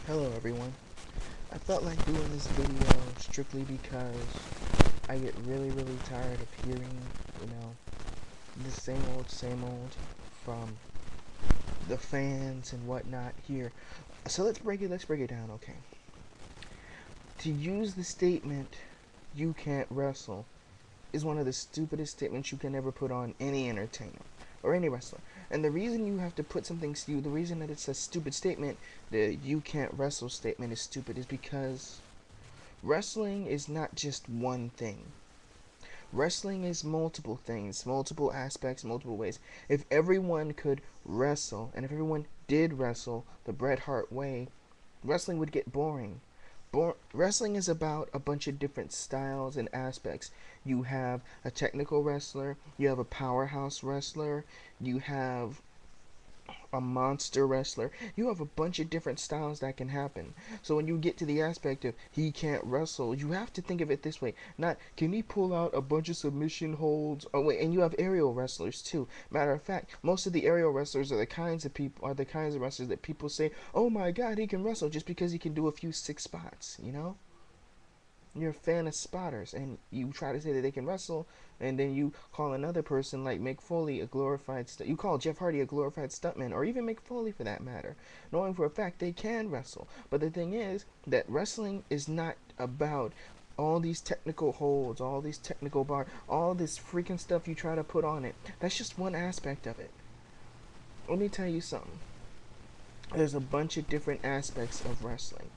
Hello everyone. I felt like doing this video strictly because I get really tired of hearing, the same old from the fans and whatnot here. So let's break it down, okay. To use the statement you can't wrestle is one of the stupidest statements you can ever put on any entertainer or any wrestler. And the reason you have to put the reason that it's a stupid statement, the you can't wrestle statement is stupid, is because wrestling is not just one thing. Wrestling is multiple things, multiple aspects, multiple ways. If everyone could wrestle, and if everyone did wrestle the Bret Hart way, wrestling would get boring. Wrestling is about a bunch of different styles and aspects. You have a technical wrestler, you have a powerhouse wrestler, you have a monster wrestler. You have a bunch of different styles that can happen. So when you get to the aspect of he can't wrestle, you have to think of it this way. Not can he pull out a bunch of submission holds? Oh wait, and you have aerial wrestlers too. Matter of fact, most of the aerial wrestlers are the kinds of wrestlers that people say, "Oh my god, he can wrestle just because he can do a few six spots," you know? You're a fan of spotters and you try to say that they can wrestle, and then you call another person like Mick Foley a glorified you call Jeff Hardy a glorified stuntman, or even Mick Foley for that matter, knowing for a fact they can wrestle. But the thing is that wrestling is not about all these technical holds, all these technical all this freaking stuff you try to put on it. That's just one aspect of it. Let me tell you something. There's a bunch of different aspects of wrestling.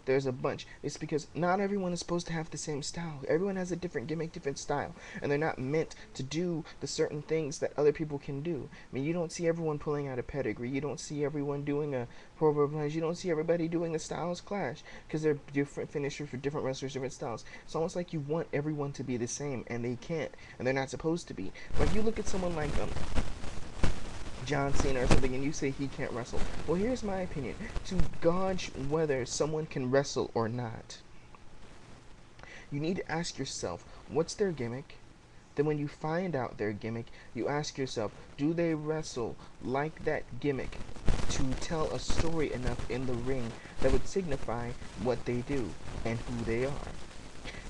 There's a bunch. It's because not everyone is supposed to have the same style. Everyone has a different gimmick, different style, and they're not meant to do the certain things that other people can do. I mean, you don't see everyone pulling out a pedigree. You don't see everyone doing a proverb plunge. You don't see everybody doing the Styles Clash because they're different finishers for different wrestlers, different styles. It's almost like you want everyone to be the same, and they can't, and they're not supposed to be. But if you look at someone like John Cena or something, and you say he can't wrestle. Well, here's my opinion. To gauge whether someone can wrestle or not, you need to ask yourself, what's their gimmick? Then when you find out their gimmick, you ask yourself, do they wrestle like that gimmick to tell a story enough in the ring that would signify what they do and who they are?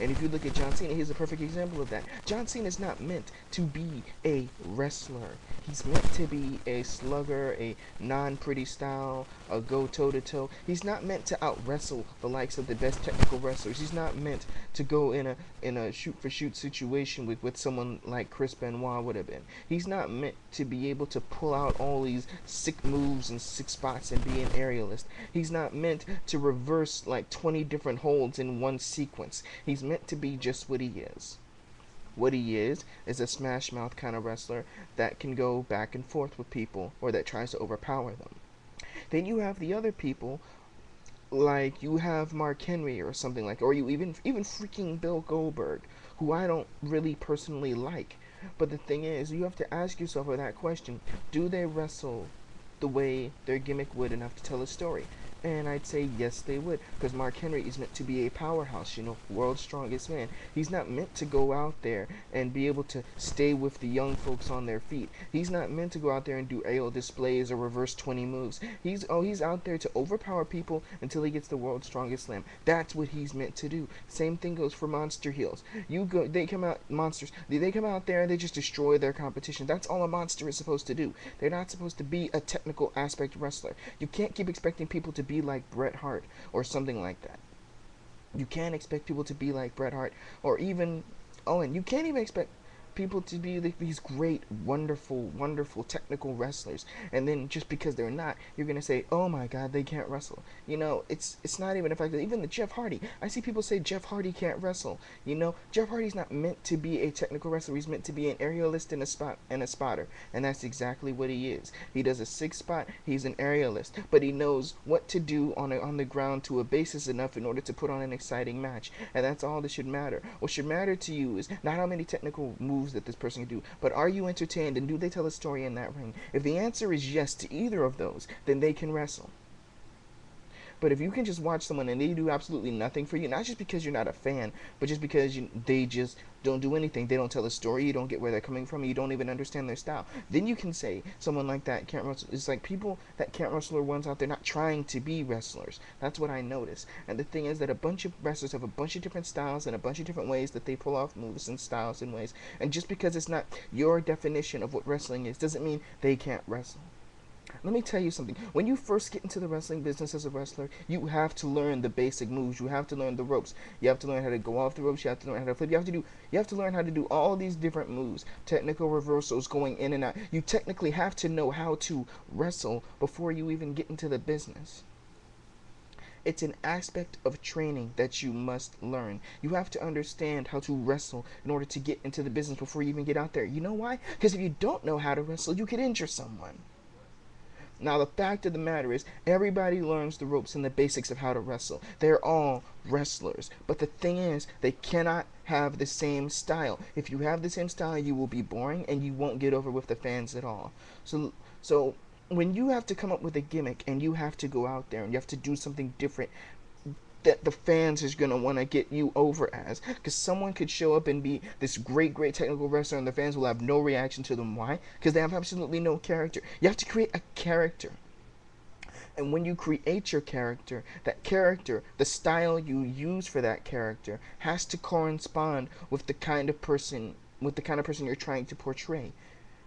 And if you look at John Cena, he's a perfect example of that. John Cena is not meant to be a wrestler. He's meant to be a slugger, a non-pretty style, a go toe-to-toe. He's not meant to out-wrestle the likes of the best technical wrestlers. He's not meant to go in a shoot-for-shoot situation with someone like Chris Benoit would have been. He's not meant to be able to pull out all these sick moves and sick spots and be an aerialist. He's not meant to reverse like 20 different holds in one sequence. He's meant to be just what he is. What he is a smash mouth kind of wrestler that can go back and forth with people or that tries to overpower them. Then you have the other people, like you have Mark Henry or something like, or you even freaking Bill Goldberg, who I don't really personally like. But the thing is, you have to ask yourself that question: do they wrestle the way their gimmick would enough to tell a story? And I'd say yes, they would, because Mark Henry is meant to be a powerhouse, world's strongest man. He's not meant to go out there and be able to stay with the young folks on their feet. He's not meant to go out there and do aerial displays or reverse 20 moves. He's out there to overpower people until he gets the world's strongest slam. That's what he's meant to do. Same thing goes for monster heels. They come out monsters. They come out there and they just destroy their competition. That's all a monster is supposed to do. They're not supposed to be a technical aspect wrestler. You can't keep expecting people to be like Bret Hart or something like that. You can't expect people to be like Bret Hart or even Owen. You can't even expect people to be these great, wonderful technical wrestlers, and then just because they're not, you're gonna say, "Oh my God, they can't wrestle." It's not even the fact that even the Jeff Hardy. I see people say Jeff Hardy can't wrestle. Jeff Hardy's not meant to be a technical wrestler. He's meant to be an aerialist and a spotter, and that's exactly what he is. He does a six spot. He's an aerialist, but he knows what to do on the ground to a basis enough in order to put on an exciting match, and that's all that should matter. What should matter to you is not how many technical moves that this person can do, but are you entertained and do they tell a story in that ring? If the answer is yes to either of those, then they can wrestle. But if you can just watch someone and they do absolutely nothing for you, not just because you're not a fan, but just because they just don't do anything, they don't tell a story, you don't get where they're coming from, you don't even understand their style, then you can say someone like that can't wrestle. It's like people that can't wrestle are ones out there not trying to be wrestlers. That's what I notice. And the thing is that a bunch of wrestlers have a bunch of different styles and a bunch of different ways that they pull off moves and styles and ways. And just because it's not your definition of what wrestling is doesn't mean they can't wrestle. Let me tell you something. When you first get into the wrestling business as a wrestler, you have to learn the basic moves. You have to learn the ropes. You have to learn how to go off the ropes. You have to learn how to flip. You have to learn how to do all these different moves. Technical reversals, going in and out. You technically have to know how to wrestle before you even get into the business. It's an aspect of training that you must learn. You have to understand how to wrestle in order to get into the business before you even get out there. You know why? Because if you don't know how to wrestle, you could injure someone. Now, the fact of the matter is, everybody learns the ropes and the basics of how to wrestle. They're all wrestlers. But the thing is, they cannot have the same style. If you have the same style, you will be boring and you won't get over with the fans at all. So when you have to come up with a gimmick and you have to go out there and you have to do something different, that the fans is going to want to get you over as, because someone could show up and be this great technical wrestler and the fans will have no reaction to them. Why? Because they have absolutely no character. You have to create a character, and when you create your character, that character, the style you use for that character has to correspond with the kind of person you're trying to portray.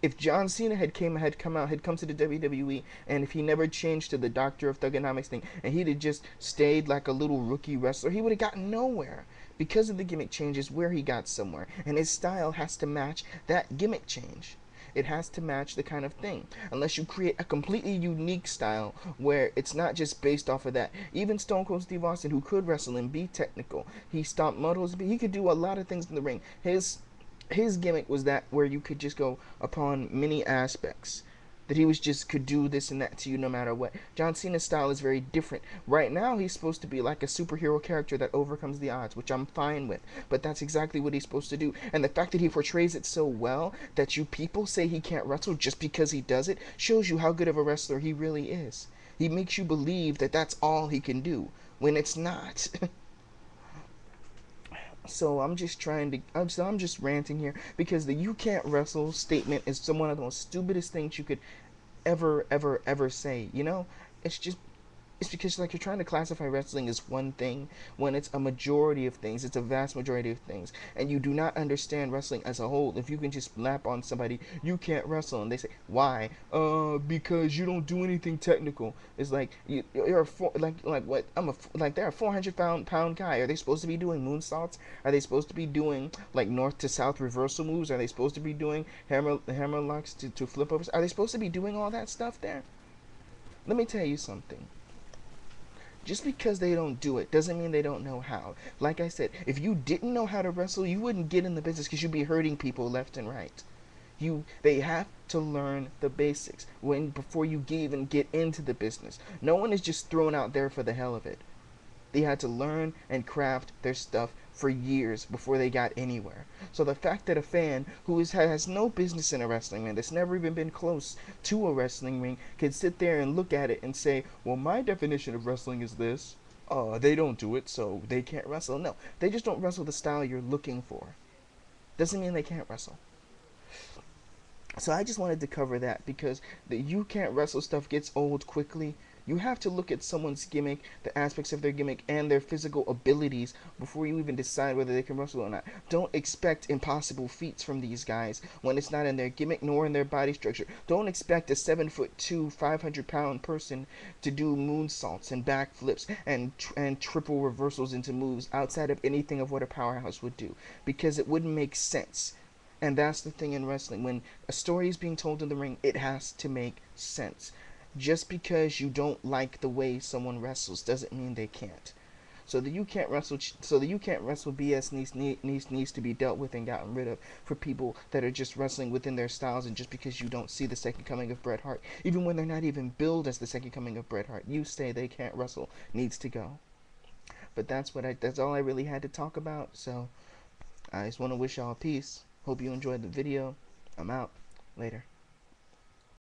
If John Cena had come to the WWE, and if he never changed to the Doctor of Thugonomics thing, and he'd have just stayed like a little rookie wrestler, he would have gotten nowhere. Because of the gimmick changes, where he got somewhere, and his style has to match that gimmick change. It has to match the kind of thing. Unless you create a completely unique style where it's not just based off of that. Even Stone Cold Steve Austin, who could wrestle and be technical, he stomped models, he could do a lot of things in the ring. His gimmick was that where you could just go upon many aspects, that he was just could do this and that to you no matter what. John Cena's style is very different. Right now he's supposed to be like a superhero character that overcomes the odds, which I'm fine with, but that's exactly what he's supposed to do. And the fact that he portrays it so well that you people say he can't wrestle just because he does it shows you how good of a wrestler he really is. He makes you believe that that's all he can do when it's not. So I'm just trying to. I'm just ranting here because the "you can't wrestle" statement is one of the most stupidest things you could ever say. You know, it's just it's because like you're trying to classify wrestling as one thing when it's a majority of things. It's a vast majority of things, and you do not understand wrestling as a whole. If you can just lap on somebody, you can't wrestle, and they say why? Because you don't do anything technical. It's like you're like what? Like they're a 400 pound guy. Are they supposed to be doing moonsaults? Are they supposed to be doing like north to south reversal moves? Are they supposed to be doing hammer locks to flip overs? Are they supposed to be doing all that stuff there? Let me tell you something. Just because they don't do it doesn't mean they don't know how. Like I said, if you didn't know how to wrestle, you wouldn't get in the business because you'd be hurting people left and right. They have to learn the basics before you even get into the business. No one is just thrown out there for the hell of it. They had to learn and craft their stuff for years before they got anywhere. So the fact that a fan who has no business in a wrestling ring, that's never even been close to a wrestling ring, can sit there and look at it and say, well, my definition of wrestling is this. They don't do it, so they can't wrestle. No, they just don't wrestle the style you're looking for. Doesn't mean they can't wrestle. So I just wanted to cover that because the "you can't wrestle" stuff gets old quickly. You have to look at someone's gimmick, the aspects of their gimmick, and their physical abilities before you even decide whether they can wrestle or not. Don't expect impossible feats from these guys when it's not in their gimmick nor in their body structure. Don't expect a 7'2", 500-pound person to do moonsaults and backflips and triple reversals into moves outside of anything of what a powerhouse would do, because it wouldn't make sense. And that's the thing in wrestling. When a story is being told in the ring, it has to make sense. Just because you don't like the way someone wrestles doesn't mean they can't. So the "you can't wrestle" BS needs to be dealt with and gotten rid of for people that are just wrestling within their styles, and just because you don't see the second coming of Bret Hart, even when they're not even billed as the second coming of Bret Hart, you say they can't wrestle, needs to go. But that's all I really had to talk about. So I just want to wish y'all peace. Hope you enjoyed the video. I'm out. Later.